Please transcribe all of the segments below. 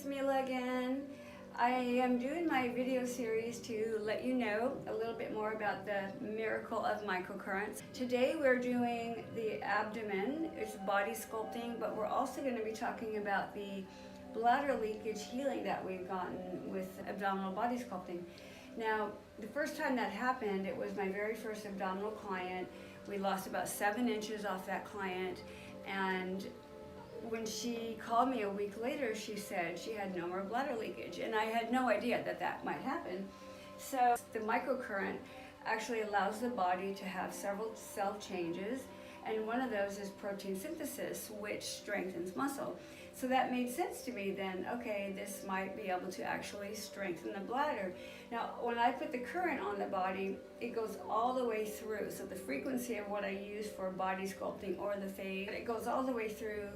Mila again. I am doing my video series to let you know a little bit more about the miracle of microcurrents. Today we're doing the abdomen, it's body sculpting, but we're also going to be talking about the bladder leakage healing that we've gotten with abdominal body sculpting. Now, the first time that happened, it was my very first abdominal client. We lost about 7 inches off that client, and when she called me a week later, she said she had no more bladder leakage, and I had no idea that that might happen. So the microcurrent actually allows the body to have several cell changes, and one of those is protein synthesis, which strengthens muscle. So that made sense to me then. Okay, this might be able to actually strengthen the bladder. Now, when I put the current on the body, it goes all the way through. So the frequency of what I use for body sculpting or the phase, it goes all the way through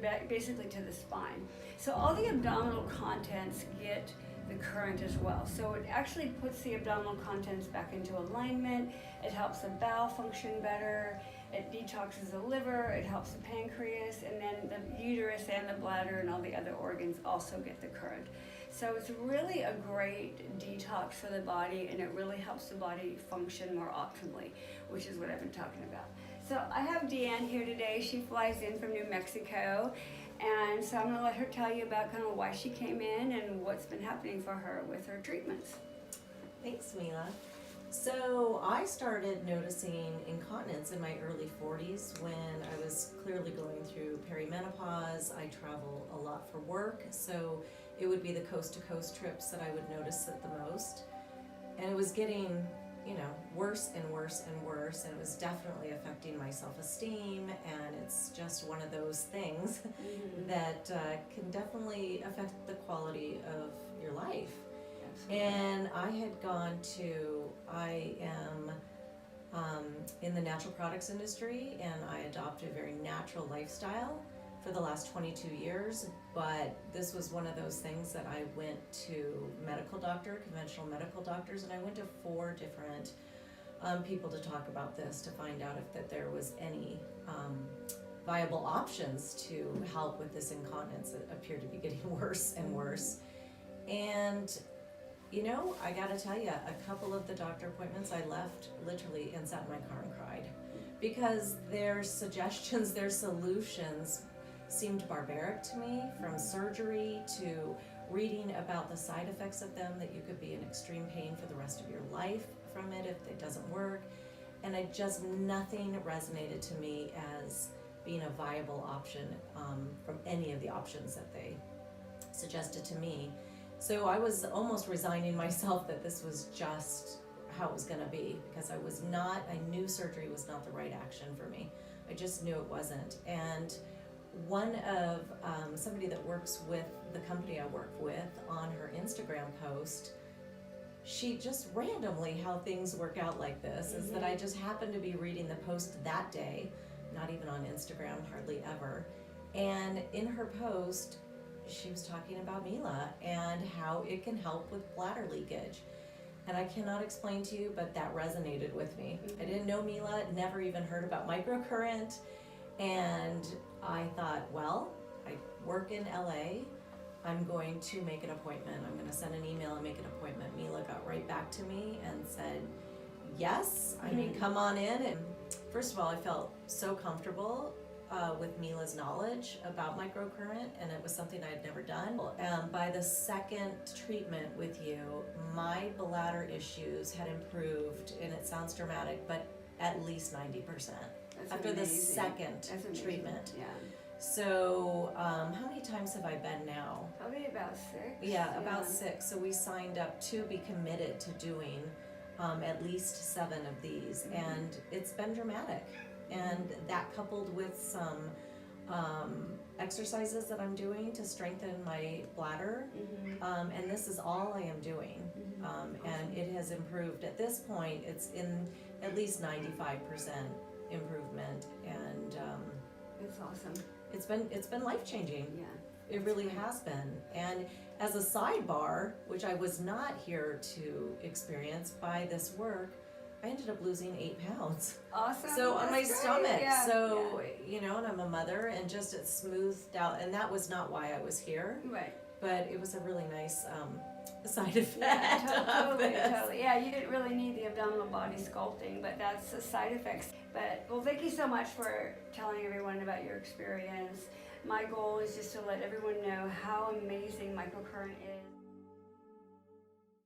back basically to the spine. So all the abdominal contents get the current as well. So it actually puts the abdominal contents back into alignment. It helps the bowel function better. It detoxes the liver. It helps the pancreas, and then the uterus and the bladder and all the other organs also get the current. So it's really a great detox for the body, and it really helps the body function more optimally, which is what I've been talking about. So I have Deanne here today. She flies in from New Mexico, and so I'm going to let her tell you about kind of why she came in and what's been happening for her with her treatments. Thanks, Mila. So I started noticing incontinence in my early 40s when I was clearly going through perimenopause. I travel a lot for work, so it would be the coast-to-coast trips that I would notice it the most. And it was getting, worse and worse and worse, and it was definitely affecting my self-esteem, and it's just one of those things that can definitely affect the quality of your life. And I am in the natural products industry, and I adopt a very natural lifestyle for the last 22 years, but this was one of those things that I went to conventional medical doctors, and I went to 4 different people to talk about this to find out if there was any viable options to help with this incontinence that appeared to be getting worse and worse. And I gotta tell you, a couple of the doctor appointments I left literally and sat in my car and cried, because their suggestions, their solutions seemed barbaric to me, from surgery to reading about the side effects of them, that you could be in extreme pain for the rest of your life from it if it doesn't work. And nothing resonated to me as being a viable option from any of the options that they suggested to me. So I was almost resigning myself that this was just how it was going to be, because I knew surgery was not the right action for me. I just knew it wasn't. And one of somebody that works with the company I work with, on her Instagram post, she just randomly, how things work out like this, is that I just happened to be reading the post that day, not even on Instagram, hardly ever. And in her post, she was talking about Mila and how it can help with bladder leakage. And I cannot explain to you, but that resonated with me. I didn't know Mila, never even heard about microcurrent. And I thought, well, I work in LA. I'm going to make an appointment. I'm going to send an email and make an appointment. Mila got right back to me and said, yes, come on in. And first of all, I felt so comfortable with Mila's knowledge about microcurrent, and it was something I had never done. By the second treatment with you, my bladder issues had improved, and it sounds dramatic, but at least 90%. After the second treatment. Yeah. So how many times have I been now? Probably about 6. Yeah, about 6. So we signed up to be committed to doing at least 7 of these, and it's been dramatic. And that, coupled with some exercises that I'm doing to strengthen my bladder, and this is all I am doing, and it has improved. At this point, it's in at least 95% improvement, and it's awesome. It's been life-changing. Yeah, it really has been. And as a sidebar, which I was not here to experience, by this work, I ended up losing 8 pounds. Awesome. So on my stomach. Yeah. So, and I'm a mother, and just it smoothed out. And that was not why I was here. Right. but it was a really nice side effect Yeah, of totally, this. totally. Yeah, you didn't really need the abdominal body sculpting, but that's the side effects. But, well, thank you so much for telling everyone about your experience. My goal is just to let everyone know how amazing Microcurrent is.